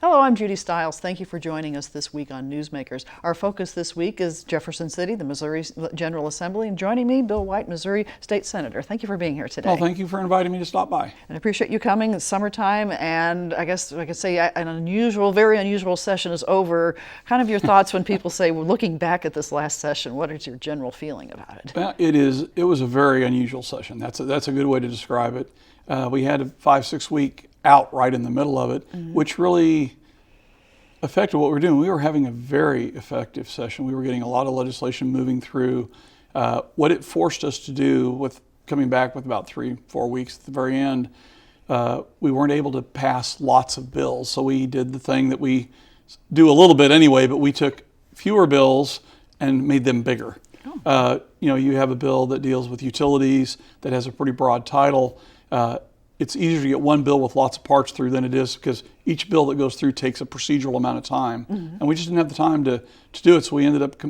Hello, I'm Judy Stiles. Thank you for joining us this week on Newsmakers. Our focus this week is Jefferson City, the Missouri General Assembly, and joining me, Bill White, Missouri State Senator. Thank you for being here today. Well, thank you for inviting me to stop by. And I appreciate you coming. It's summertime, and I guess I could say an very unusual session is over. Kind of your thoughts when people say, well, looking back at this last session, what is your general feeling about it? Well, it was a very unusual session. That's a good way to describe it. We had a 5-6 week out right in the middle of it, which really affected what we were doing. We were having a very effective session. We were getting a lot of legislation moving through. What it forced us to do with coming back with about 3-4 weeks at the very end, we weren't able to pass lots of bills. So we did the thing that we do a little bit anyway, but we took fewer bills and made them bigger. You have a bill that deals with utilities that has a pretty broad title. It's easier to get one bill with lots of parts through than it is because each bill that goes through takes a procedural amount of time. And we just didn't have the time to do it, so we ended up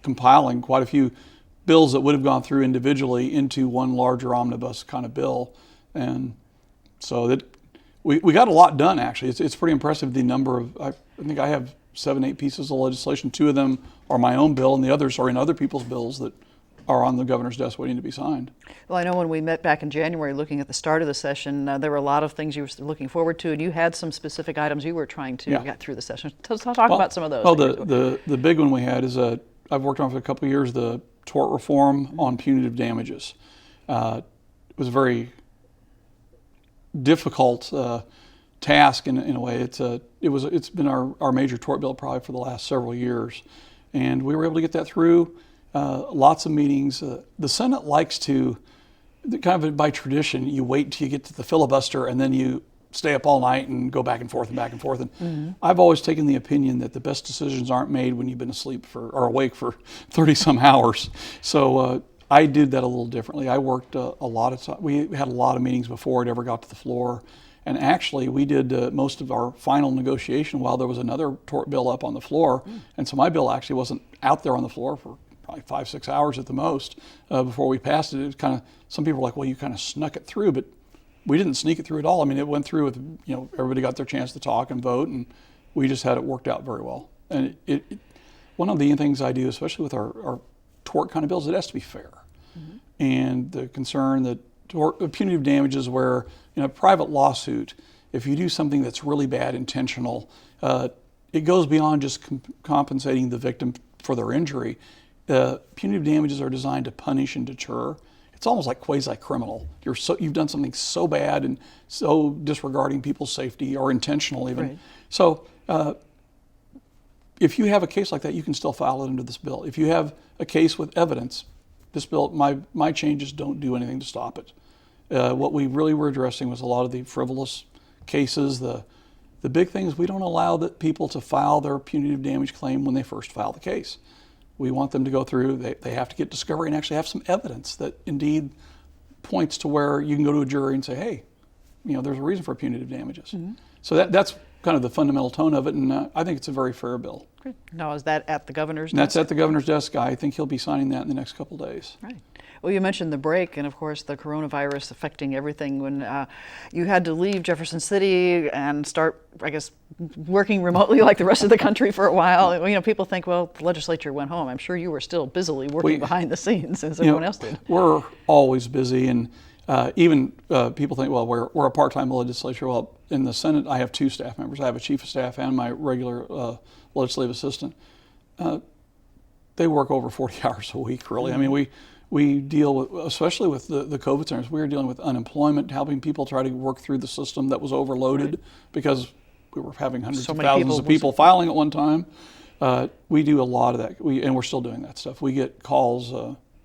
compiling quite a few bills that would have gone through individually into one larger omnibus kind of bill. And so we got a lot done, actually. It's pretty impressive, the number of, I think I have 7-8 pieces of legislation. 2 of them are my own bill, and the others are in other people's bills that are on the governor's desk waiting to be signed. Well, I know when we met back in January looking at the start of the session, there were a lot of things you were looking forward to, and you had some specific items you were trying to get through the session. Talk about some of those. Well, the big one we had is I've worked on for a couple of years the tort reform on punitive damages. It was a very difficult task in a way. It's been our major tort bill probably for the last several years, and we were able to get that through. Lots of meetings. The Senate likes to, kind of by tradition, you wait until you get to the filibuster and then you stay up all night and go back and forth and back and forth. And I've always taken the opinion that the best decisions aren't made when you've been asleep or awake for 30-some hours. So I did that a little differently. I worked a lot of time. We had a lot of meetings before it ever got to the floor. And actually, we did most of our final negotiation while there was another tort bill up on the floor. And so my bill actually wasn't out there on the floor for probably 5-6 hours at the most before we passed it. It was kind of, some people were like, well, you kind of snuck it through, but we didn't sneak it through at all. I mean, it went through with, everybody got their chance to talk and vote, and we just had it worked out very well. And one of the things I do, especially with our tort kind of bills, it has to be fair. And the concern that punitive damages where, in a private lawsuit, if you do something that's really bad, intentional, it goes beyond just compensating the victim for their injury. Punitive damages are designed to punish and deter. It's almost like quasi-criminal. You've done something so bad and so disregarding people's safety or intentional even. Right. So if you have a case like that, you can still file it under this bill. If you have a case with evidence, this bill, my changes don't do anything to stop it. What we really were addressing was a lot of the frivolous cases. The big thing is we don't allow people to file their punitive damage claim when they first file the case. We want them to go through, they have to get discovery and actually have some evidence that indeed points to where you can go to a jury and say, hey, there's a reason for punitive damages. So that's kind of the fundamental tone of it, and I think it's a very fair bill. Great. Now, is that at the governor's desk? That's at the governor's desk. I think he'll be signing that in the next couple of days. Right. Well, you mentioned the break and, of course, the coronavirus affecting everything. When you had to leave Jefferson City and start, I guess, working remotely like the rest of the country for a while, people think, well, the legislature went home. I'm sure you were still busily working behind the scenes as everyone else did. We're always busy, and even people think, well, we're a part-time legislature. Well, in the Senate, I have 2 staff members. I have a chief of staff and my regular legislative assistant. They work over 40 hours a week, really. I mean, we deal with, especially with the COVID centers, we were dealing with unemployment, helping people try to work through the system that was overloaded because we were having hundreds of thousands of people filing at one time. We do a lot of that, and we're still doing that stuff. We get calls,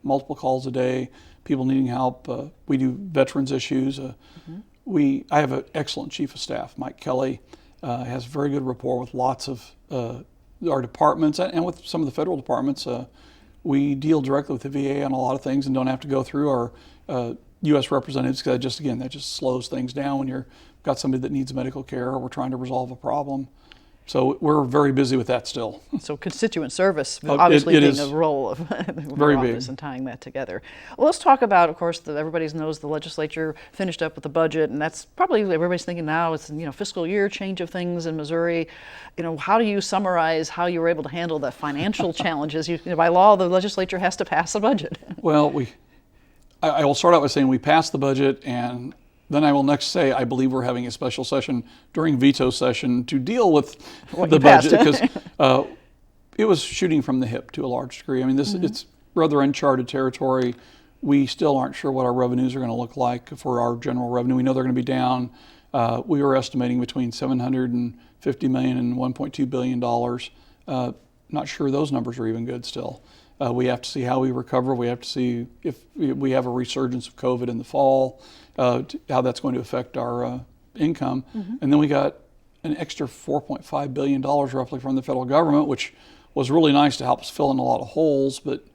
multiple calls a day, people needing help. We do veterans issues. I have an excellent chief of staff, Mike Kelly, has very good rapport with lots of our departments and with some of the federal departments. We deal directly with the VA on a lot of things and don't have to go through our U.S. representatives, because that just slows things down when you've got somebody that needs medical care or we're trying to resolve a problem. So we're very busy with that still. So constituent service, Oh, obviously it being is a role of very your big. office and tying that together. Well, let's talk about, of course, everybody knows the legislature finished up with the budget, and that's probably everybody's thinking now. It's fiscal year change of things in Missouri. How do you summarize how you were able to handle the financial challenges? By law, the legislature has to pass a budget. Well, I will start out by saying we passed the budget, and then I will next say I believe we're having a special session during veto session to deal with the budget, because it was shooting from the hip to a large degree. I mean, it's rather uncharted territory. We still aren't sure what our revenues are going to look like for our general revenue. We know they're going to be down. We were estimating between $750 million and $1.2 billion. Not sure those numbers are even good still. We have to see how we recover. We have to see if we have a resurgence of COVID in the fall, how that's going to affect our income. And then we got an extra $4.5 billion roughly from the federal government, which was really nice to help us fill in a lot of holes. But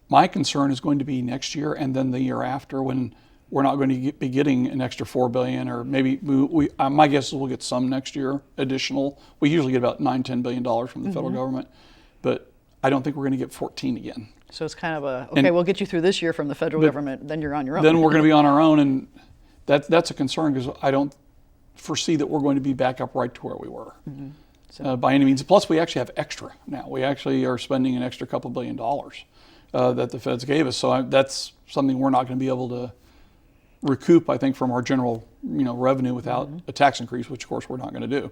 my concern is going to be next year and then the year after, when we're not going to be getting an extra $4 billion, or maybe my guess is we'll get some next year additional. We usually get about $9-10 billion from the federal government, but I don't think we're going to get 14 again. So it's kind of we'll get you through this year from the federal government, then you're on your own. Then we're going to be on our own, and that's a concern, because I don't foresee that we're going to be back up right to where we were by any means. Plus, we actually have extra now. We actually are spending an extra couple $2 billion that the feds gave us. So that's something we're not going to be able to recoup, I think, from our general revenue without a tax increase, which of course we're not going to do.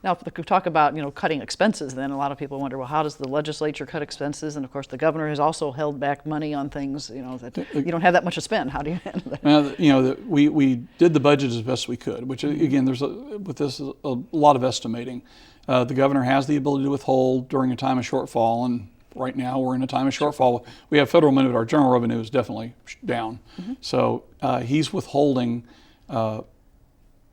Now, if we talk about cutting expenses, then a lot of people wonder, well, how does the legislature cut expenses? And of course, the governor has also held back money on things that you don't have that much to spend. How do you handle that? We did the budget as best we could, which again, there's with this a lot of estimating. The governor has the ability to withhold during a time of shortfall, and right now we're in a time of shortfall. We have federal money, but our general revenue is definitely down. So he's withholding.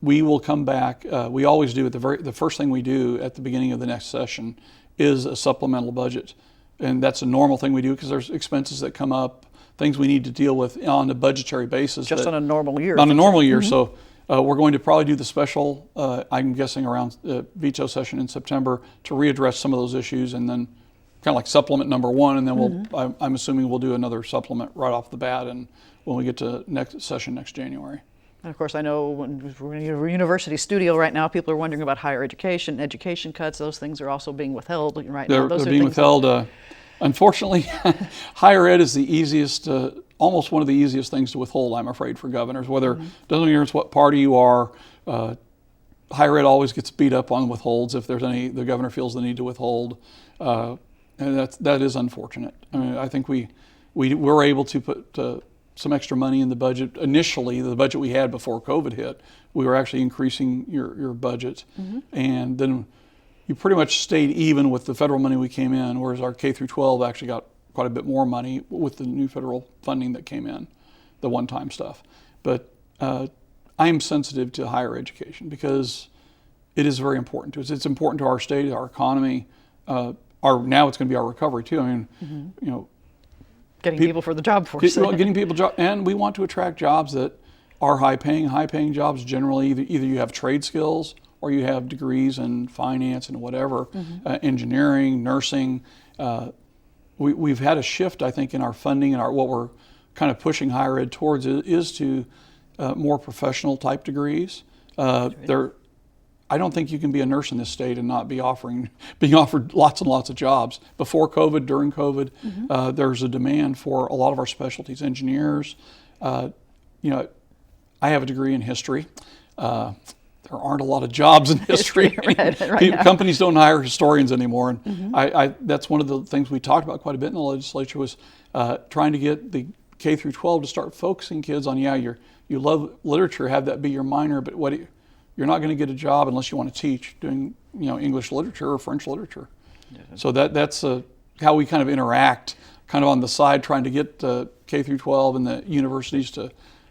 We will come back. We always do. The first thing we do at the beginning of the next session is a supplemental budget, and that's a normal thing we do because there's expenses that come up, things we need to deal with on a budgetary basis. Just on a normal year. On a normal year. So we're going to probably do the special. I'm guessing around veto session in September to readdress some of those issues, and then kind of like supplement number one, and then I'm assuming we'll do another supplement right off the bat, and when we get to next session next January. And of course, I know when we're in a university studio right now, people are wondering about higher education cuts. Those things are also being withheld right now. They're being withheld. Unfortunately, higher ed is the easiest, almost one of the easiest things to withhold, I'm afraid, for governors. Whether doesn't matter what party you are, higher ed always gets beat up on withholds if there's any. The governor feels the need to withhold, and that is unfortunate. I mean, I think we were able to put some extra money in the budget. Initially, the budget we had before COVID hit, we were actually increasing your budget. And then you pretty much stayed even with the federal money we came in, whereas our K through 12 actually got quite a bit more money with the new federal funding that came in, the one-time stuff. But I am sensitive to higher education because it is very important to us. It's important to our state, our economy. Now it's going to be our recovery too. I mean, getting people for the job force. Getting people jobs, and we want to attract jobs that are high-paying jobs. Generally, either you have trade skills or you have degrees in finance and whatever, engineering, nursing. We've had a shift, I think, in our funding and what we're kind of pushing higher ed towards is to more professional type degrees. I don't think you can be a nurse in this state and not be being offered lots and lots of jobs. Before COVID, during COVID, there's a demand for a lot of our specialties. Engineers, I have a degree in history. There aren't a lot of jobs in history. Companies don't hire historians anymore, and that's one of the things we talked about quite a bit in the legislature was trying to get the K through 12 to start focusing kids on you love literature, have that be your minor, but you're not going to get a job unless you want to teach doing English literature or French literature. So that's how we kind of interact, kind of on the side, trying to get K through 12 and the universities to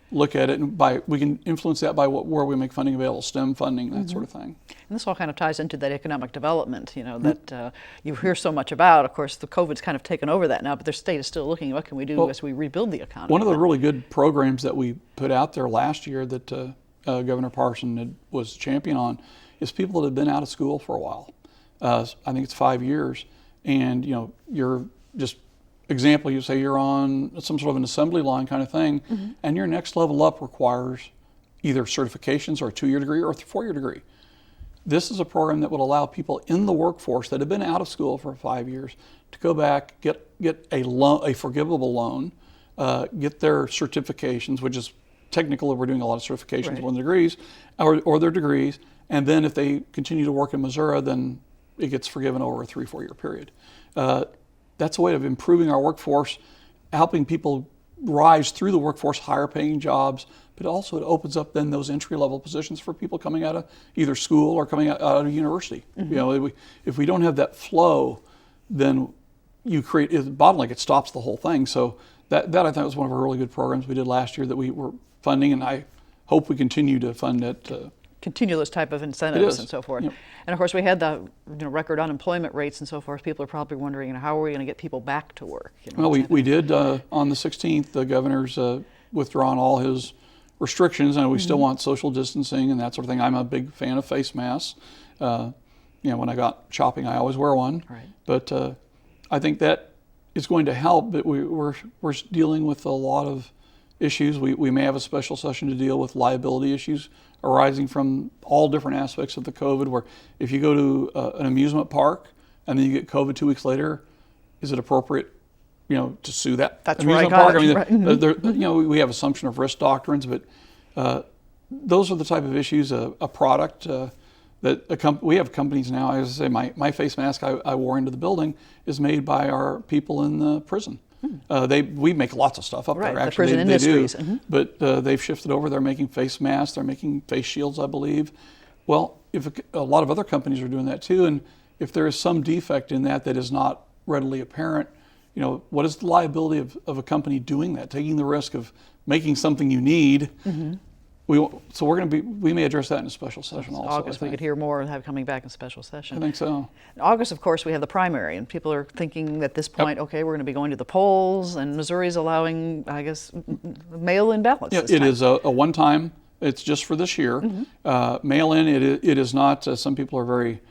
look at it, and we can influence that by where we make funding available, STEM funding, that sort of thing. And this all kind of ties into that economic development, that you hear so much about. Of course, the COVID's kind of taken over that now, but the state is still looking at what can we do as we rebuild the economy. One of the really good programs that we put out there last year that Governor Parson was champion on is people that have been out of school for a while. I think it's 5 years, and you're just example. You say you're on some sort of an assembly line kind of thing, and your next level up requires either certifications or a 2-year degree or a 4-year degree. This is a program that would allow people in the workforce that have been out of school for 5 years to go back, get a loan, a forgivable loan, get their certifications, which is technical. We're doing a lot of certifications, Right. on the degrees, or their degrees, and then if they continue to work in Missouri, then it gets forgiven over a 3-4 year period. That's a way of improving our workforce, helping people rise through the workforce, higher paying jobs, but also it opens up then those entry level positions for people coming out of either school or coming out of university. If we don't have that flow, then you create a bottleneck. It stops the whole thing. So that I thought was one of our really good programs we did last year that we were funding, and I hope we continue to fund it. Continue those type of incentives and so forth. Yep. And of course, we had the record unemployment rates and so forth. People are probably wondering, how are we going to get people back to work? Well, we did on the 16th. The governor's withdrawn all his restrictions, and we still want social distancing and that sort of thing. I'm a big fan of face masks. When I got shopping, I always wear one. Right. But I think that is going to help. But we're dealing with a lot of issues. We may have a special session to deal with liability issues arising from all different aspects of the COVID, where if you go to an amusement park and then you get COVID 2 weeks later, is it appropriate, to sue that That's where I amusement got park? it. I mean, we have assumption of risk doctrines, but those are the type of issues. A product that we have companies now. As I say, my face mask I wore into the building is made by our people in the prison. We make lots of stuff up Right, there. the prison they do. industries. But they've shifted over. They're making face masks. They're making face shields, I believe. Well, if a lot of other companies are doing that too, and if there is some defect in that is not readily apparent, what is the liability of a company doing that, taking the risk of making something you need? We may address that in a special session also. August, we could hear more and have coming back in special session. I think so. In August, of course, we have the primary, and people are thinking at this point, okay, we're going to be going to the polls, and Missouri's allowing, I guess, mail-in ballots. Yeah, it is a one-time. It's just for this year. Mail-in, it is not. Some people are very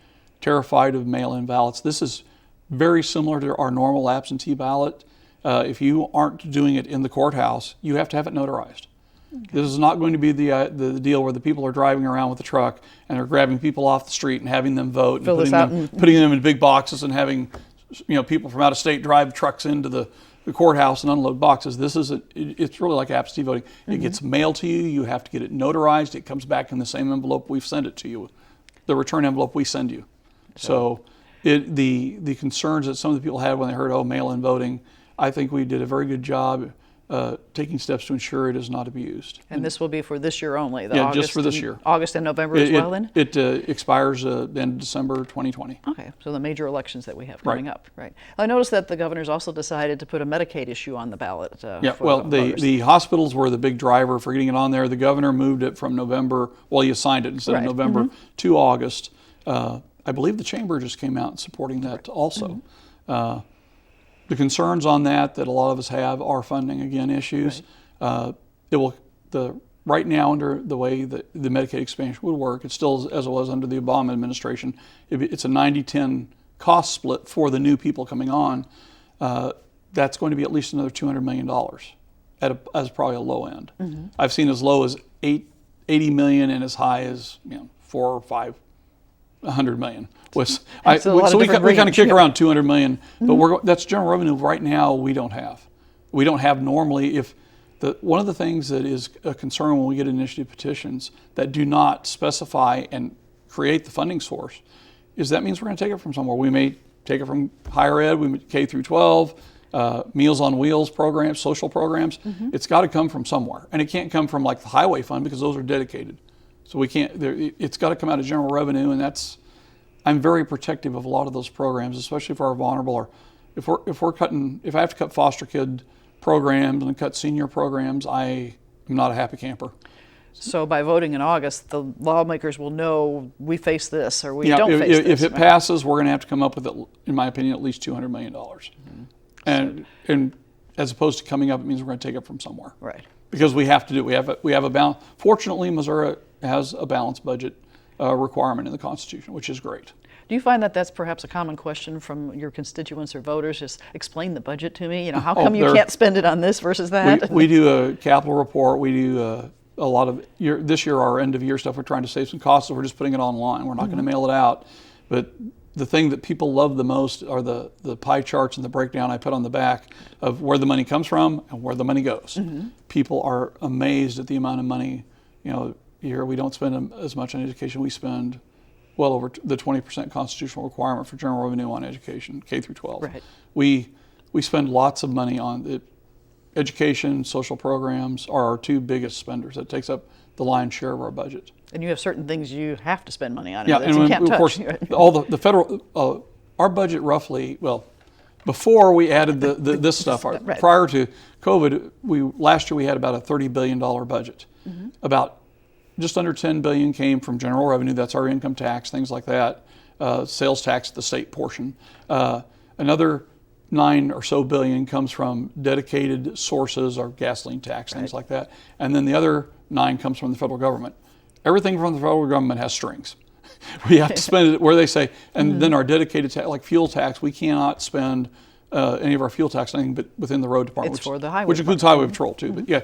terrified of mail-in ballots. This is very similar to our normal absentee ballot. If you aren't doing it in the courthouse, you have to have it notarized. Okay. This is not going to be the deal where the people are driving around with the truck and they're grabbing people off the street and having them vote and putting them in big boxes and having people from out of state drive trucks into the courthouse and unload boxes. It's really like absentee voting. It gets mailed to you. You have to get it notarized. It comes back in the same envelope we've sent it to you, the return envelope we send you. So the concerns that some of the people had when they heard, mail-in voting, I think we did a very good job taking steps to ensure it is not abused. And this will be for this year only? Just for this year. August and November as well then? It expires in December 2020. Okay, so the major elections that we have coming up, right. I noticed that the governor's also decided to put a Medicaid issue on the ballot. The hospitals were the big driver for getting it on there. The governor moved it from November, he assigned it instead of November to August. I believe the chamber just came out supporting that also. The concerns on that a lot of us have are funding again issues. Right now under the way that the Medicaid expansion would work, it's still as it was under the Obama administration. It's a 90-10 cost split for the new people coming on. That's going to be at least another $200 million as probably a low end. I've seen as low as $80 million and as high as 400 or 500 million. So we kind of kick around 200 million, but that's general revenue right now we don't have. We don't have normally. One of the things that is a concern when we get initiative petitions that do not specify and create the funding source is that means we're going to take it from somewhere. We may take it from higher ed, K through 12, Meals on Wheels programs, social programs. It's got to come from somewhere, and it can't come from like the highway fund because those are dedicated. So we can't. It's got to come out of general revenue, and I'm very protective of a lot of those programs, especially for our vulnerable. Or if I have to cut foster kid programs and cut senior programs, I am not a happy camper. So by voting in August, the lawmakers will know we face this or we don't face this. If it passes, we're going to have to come up with, in my opinion, at least $200 million. And as opposed to coming up, it means we're going to take it from somewhere. Right. Because we have to do it. We have a balance. Fortunately, Missouri has a balanced budget. requirement in the Constitution, which is great. Do you find that that's perhaps a common question from your constituents or voters? Just explain the budget to me. How come you can't spend it on this versus that? We do a capital report. We do a lot of this year, our end of year stuff. We're trying to save some costs, so we're just putting it online. We're not going to mail it out. But the thing that people love the most are the pie charts and the breakdown I put on the back of where the money comes from and where the money goes. People are amazed at the amount of money. Here we don't spend as much on education. We spend well over the 20% constitutional requirement for general revenue on education, K through 12. Right. We spend lots of money on it. Education, social programs are our two biggest spenders. That takes up the lion's share of our budget. And you have certain things you have to spend money on. Yeah, And you can't of touch. course, all the federal, our budget roughly, before we added this stuff, Right. prior to COVID, last year we had about a $30 billion budget. About just under $10 billion came from general revenue. That's our income tax, things like that, sales tax, the state portion. Another $9 or so billion comes from dedicated sources, our gasoline tax, things like that. And then the other $9 comes from the federal government. Everything from the federal government has strings. We have to spend it where they say, and then our dedicated tax, like fuel tax, we cannot spend any of our fuel tax anything but within the road department, It's for the highway which includes highway patrol too. But yeah,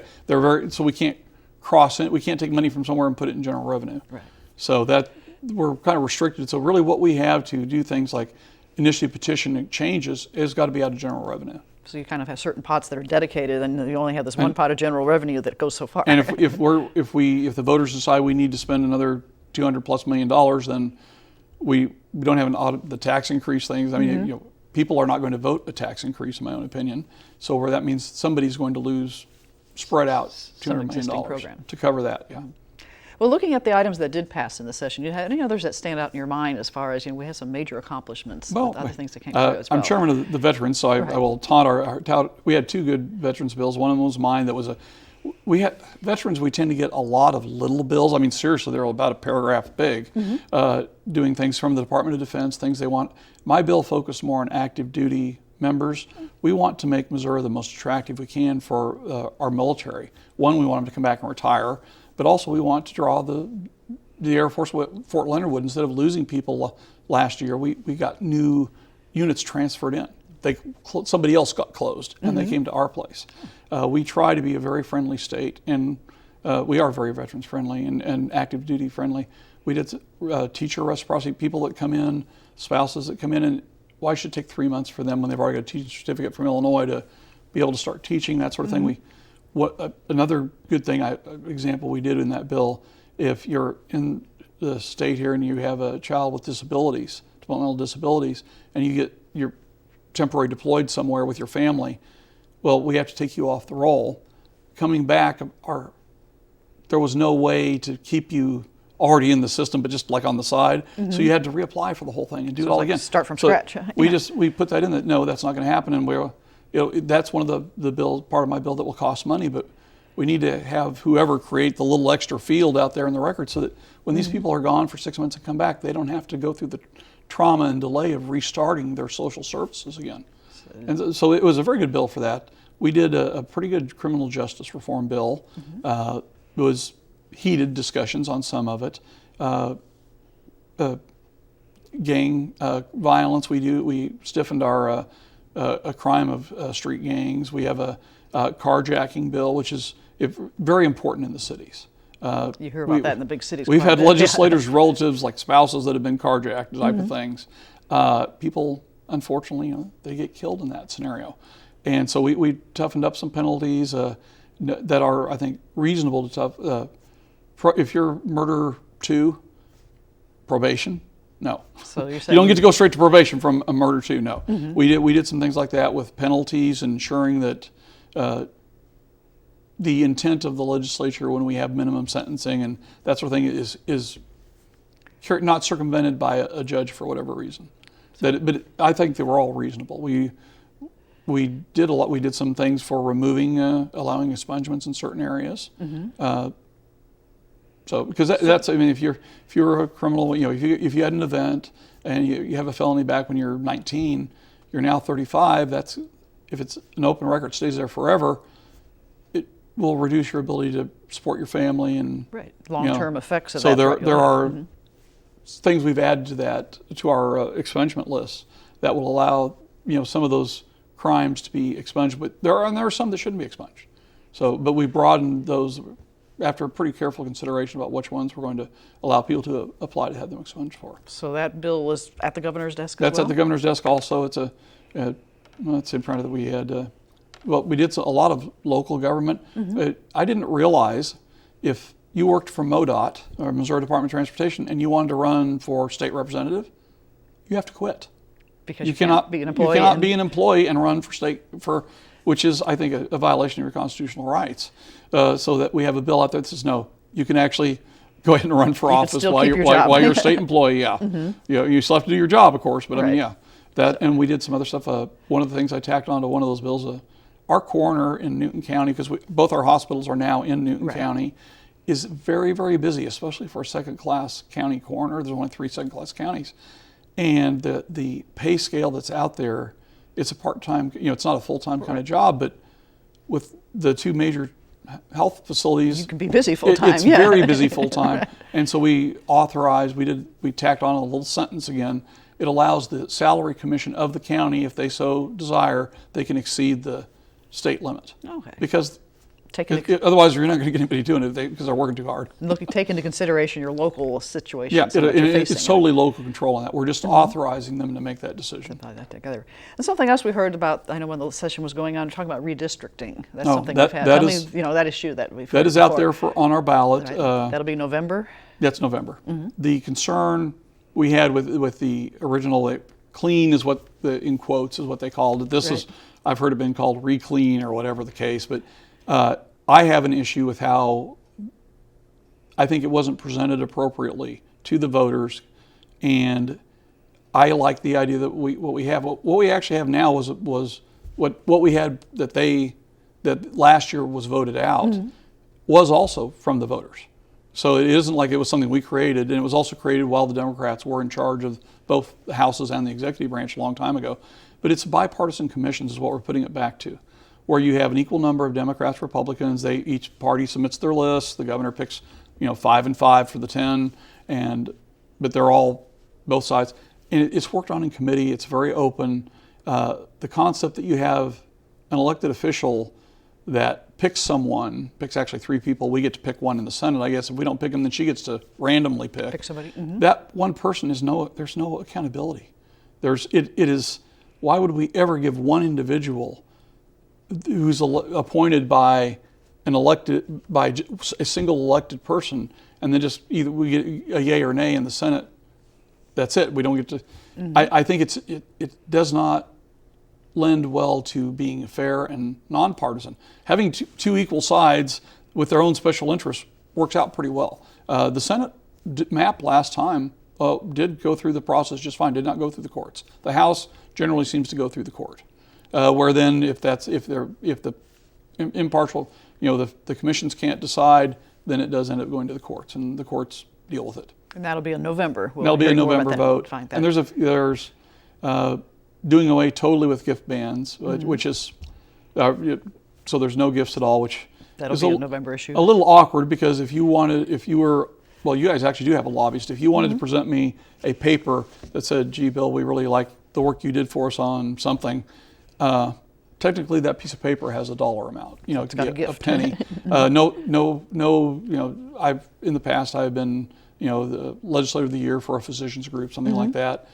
so we can't cross it. We can't take money from somewhere and put it in general revenue. Right. So that we're kind of restricted. So really, what we have to do things like initiative petition changes has got to be out of general revenue. So you kind of have certain pots that are dedicated, and you only have this one pot of general revenue that goes so far. And if the voters decide we need to spend another $200+ million, then we don't have the tax increase things. I mean, people are not going to vote a tax increase, in my own opinion. So where that means somebody's going to lose, spread out $200 million to cover that. Yeah. Well, looking at the items that did pass in the session, you had any others that stand out in your mind as far as, we had some major accomplishments, with other things that came through as well. I'm chairman of the veterans, so I will taunt we had two good veterans bills. One of them was mine. That was we had veterans. We tend to get a lot of little bills. I mean, seriously, they're about a paragraph big, doing things from the Department of Defense, things they want. My bill focused more on active duty members. We want to make Missouri the most attractive we can for our military. One, we want them to come back and retire, but also we want to draw the Air Force Fort Leonard Wood. Instead of losing people last year, we got new units transferred in. Somebody else got closed, and they came to our place. We try to be a very friendly state, and we are very veterans friendly and active duty friendly. We did teacher reciprocity, people that come in, spouses that come in, and why should it take 3 months for them when they've already got a teaching certificate from Illinois to be able to start teaching, that sort of thing. Another good thing, example we did in that bill, if you're in the state here and you have a child with disabilities, developmental disabilities, and you're temporarily deployed somewhere with your family, well, we have to take you off the roll. Coming back, there was no way to keep you already in the system, but just like on the side. So you had to reapply for the whole thing and do it all again. Start from scratch. We put that in that, no, that's not going to happen. And that's one of the bills, part of my bill that will cost money, but we need to have whoever create the little extra field out there in the record so that when these people are gone for 6 months and come back, they don't have to go through the trauma and delay of restarting their social services again. And so it was a very good bill for that. We did a pretty good criminal justice reform bill. It was heated discussions on some of it. Gang violence, we stiffened our a crime of street gangs. We have a carjacking bill, which is very important in the cities. You hear about that in the big cities. We've had legislators, relatives, like spouses that have been carjacked, type of things. People, unfortunately, they get killed in that scenario. And so we toughened up some penalties that are, I think, reasonable to if you're murder 2, probation, no. So you're saying you don't get to go straight to probation from a murder 2, no. We did some things like that with penalties, ensuring that the intent of the legislature when we have minimum sentencing and that sort of thing is not circumvented by a judge for whatever reason. But I think they were all reasonable. We did a lot. We did some things for removing, allowing expungements in certain areas. So because that's, I mean, if you're a criminal, if you had an event and you have a felony back when you're 19, you're now 35. That's, if it's an open record, stays there forever. It will reduce your ability to support your family and long-term effects of so that. there are things we've added to our expungement list that will allow some of those crimes to be expunged. But there are some that shouldn't be expunged. So, but we broadened those after pretty careful consideration about which ones we're going to allow people to apply to have them expunged for. So that bill is at the governor's desk as That's well? at the governor's desk also. It's it's in front of that we had, we did a lot of local government. I didn't realize if you worked for MoDOT, or Missouri Department of Transportation, and you wanted to run for state representative, you have to quit. Because you cannot be an employee. You cannot be an employee and run which is, I think, a violation of your constitutional rights. So that we have a bill out there that says, no, you can actually go ahead and run for office while you're a state employee. Yeah, you still have to do your job, of course, but I mean, yeah, that. And we did some other stuff. One of the things I tacked onto one of those bills, our coroner in Newton County, because both our hospitals are now in Newton County, is very, very busy, especially for a second-class county coroner. There's only 3 second-class counties, and the pay scale that's out there, it's a part-time. It's not a full-time kind of job, but with the 2 major health facilities, you can be busy full-time. It's very busy full-time. And so we tacked on a little sentence again. It allows the salary commission of the county, if they so desire, they can exceed the state limit. Okay. Because otherwise you're not going to get anybody doing it because they're working too hard. Take into consideration your local situation. Yeah, it's totally local control on that. We're just authorizing them to make that decision. Put that together. And something else we heard about, I know when the session was going on, talking about redistricting. That's something we've had. That issue that we've That is out there on our ballot. That'll be November? That's November. The concern we had with the original, clean is what, in quotes, is what they called it. This is, I've heard it been called reclean or whatever the case, but I have an issue with how I think it wasn't presented appropriately to the voters, and I like the idea that what we actually have now was what we had that last year was voted out was also from the voters. So it isn't like it was something we created, and it was also created while the Democrats were in charge of both the houses and the executive branch a long time ago. But it's bipartisan commissions is what we're putting it back to, where you have an equal number of Democrats, Republicans. Each party submits their list. The governor picks, 5 and 5 for the 10, but they're all both sides. And it's worked on in committee. It's very open. The concept that you have an elected official that picks actually 3 people. We get to pick one in the Senate. I guess if we don't pick them, then she gets to randomly pick somebody. That one person there's no accountability. Why would we ever give one individual who's appointed by a single elected person, and then just either we get a yay or nay in the Senate? That's it. We don't get to. I think it does not lend well to being fair and nonpartisan. Having two equal sides with their own special interests works out pretty well. The Senate map last time did go through the process just fine. Did not go through the courts. The House generally seems to go through the court. Where then if the impartial, the commissions can't decide, then it does end up going to the courts, and the courts deal with it. And that'll be in November. That'll be a November vote. And there's doing away totally with gift bans, which is so there's no gifts at all, which that'll be a November issue. A little awkward, because if you guys actually do have a lobbyist. If you wanted to present me a paper that said, "Gee, Bill, we really like the work you did for us on something," technically that piece of paper has a dollar amount, it's to get a a penny. I've in the past I've been, the legislator of the year for a physicians group, something like that.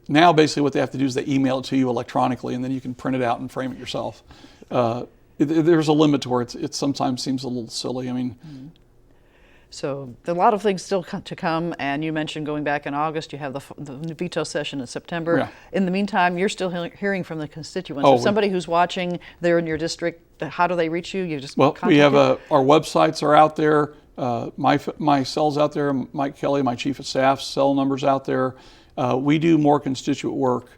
Now basically what they have to do is they email it to you electronically, and then you can print it out and frame it yourself. There's a limit to where it sometimes seems a little silly. I mean. So a lot of things still to come, and you mentioned going back in August, you have the veto session in September. Yeah. In the meantime, you're still hearing from the constituents. If somebody who's watching, they're in your district, how do they reach you? We have our websites are out there. My cell's out there. Mike Kelly, my chief of staff's cell number's out there. We do more constituent work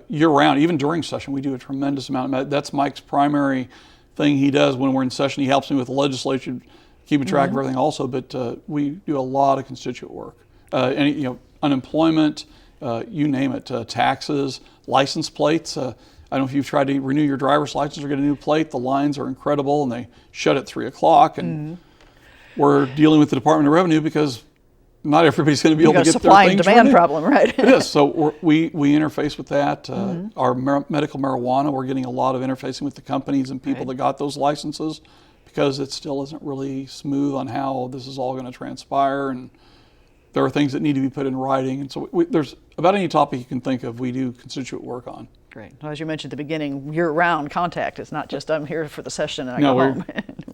year-round. Even during session, we do a tremendous amount. That's Mike's primary thing he does when we're in session. He helps me with the legislature, keeping track of everything also, but we do a lot of constituent work. Unemployment, you name it, taxes, license plates. I don't know if you've tried to renew your driver's license or get a new plate. The lines are incredible, and they shut at 3 o'clock. And we're dealing with the Department of Revenue because not everybody's going to be able got to a get supply their and things demand renewed. problem, right? It is. So we interface with that. Our medical marijuana, we're getting a lot of interfacing with the companies and people that got those licenses, because it still isn't really smooth on how this is all going to transpire, and there are things that need to be put in writing. And so there's about any topic you can think of, we do constituent work on. Great. Well, as you mentioned at the beginning, year-round contact. It's not just I'm here for the session and I No, go home.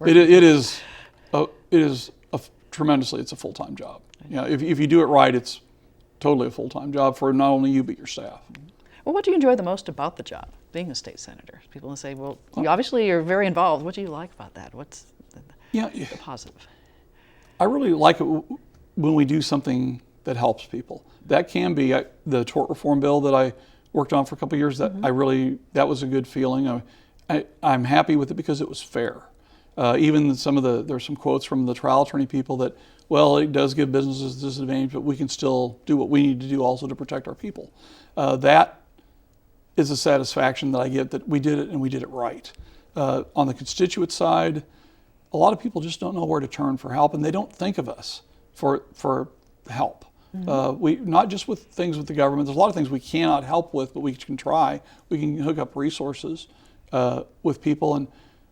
it is tremendously, it's a full-time job. You know, if you do it right, it's totally a full-time job for not only you but your staff. Well, what do you enjoy the most about the job, being a state senator? People will say, well, you obviously are very involved. What do you like about that? What's the positive? I really like it when we do something that helps people. That can be the tort reform bill that I worked on for a couple of years. That that was a good feeling. I'm happy with it because it was fair. Even there's some quotes from the trial attorney people that, well, it does give businesses a disadvantage, but we can still do what we need to do also to protect our people. That is a satisfaction that I get, that we did it and we did it right. On the constituent side, a lot of people just don't know where to turn for help, and they don't think of us for help. We not just with things with the government. There's a lot of things we cannot help with, but we can try. We can hook up resources with people, and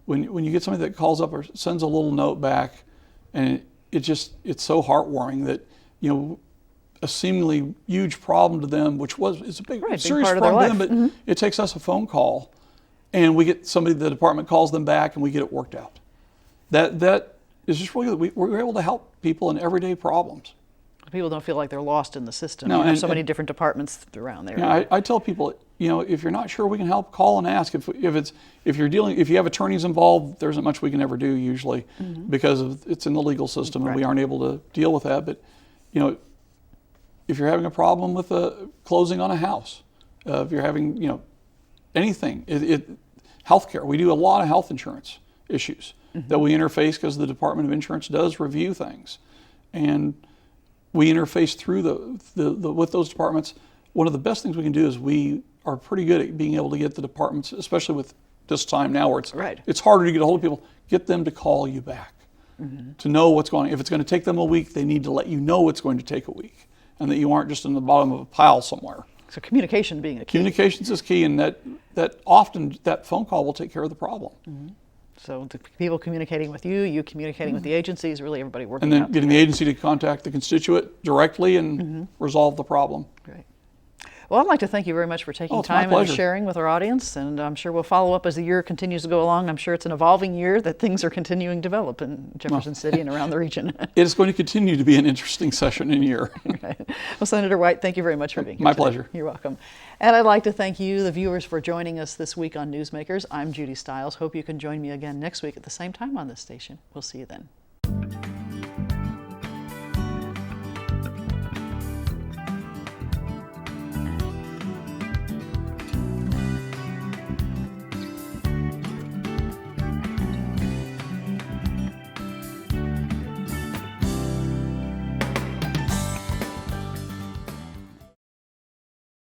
when you get somebody that calls up or sends a little note back, and it's so heartwarming that, you know, a seemingly huge problem to them, which it's a big serious problem to them, but it takes us a phone call, and we get somebody, the department calls them back, and we get it worked out. That is just really good. We're able to help people in everyday problems. People don't feel like they're lost in the system. No, you have so many different departments around there. Yeah, I tell people, you know, if you're not sure we can help, call and ask. If you have attorneys involved, there isn't much we can ever do usually, because it's in the legal system and we aren't able to deal with that. But, you know, if you're having a problem with closing on a house, if you're having, you know, anything, healthcare, we do a lot of health insurance issues that we interface, because the Department of Insurance does review things, and we interface through with those departments. One of the best things we can do is we are pretty good at being able to get the departments, especially with this time now where it's harder to get a hold of people, get them to call you back, to know what's going on. If it's going to take them a week, they need to let you know it's going to take a week, and that you aren't just in the bottom of a pile somewhere. So communication being a key. Communications is key, and that often that phone call will take care of the problem. So the people communicating with you communicating with the agencies, really everybody working. And then getting the agency to contact the constituent directly and resolve the problem. Great. Well, I'd like to thank you very much for taking time and sharing with our audience, and I'm sure we'll follow up as the year continues to go along. I'm sure it's an evolving year, that things are continuing to develop in Jefferson City and around the region. It is going to continue to be an interesting session and year. Right. Well, Senator White, thank you very much for being here. My today. pleasure. You're welcome. And I'd like to thank you, the viewers, for joining us this week on Newsmakers. I'm Judy Stiles. Hope you can join me again next week at the same time on this station. We'll see you then.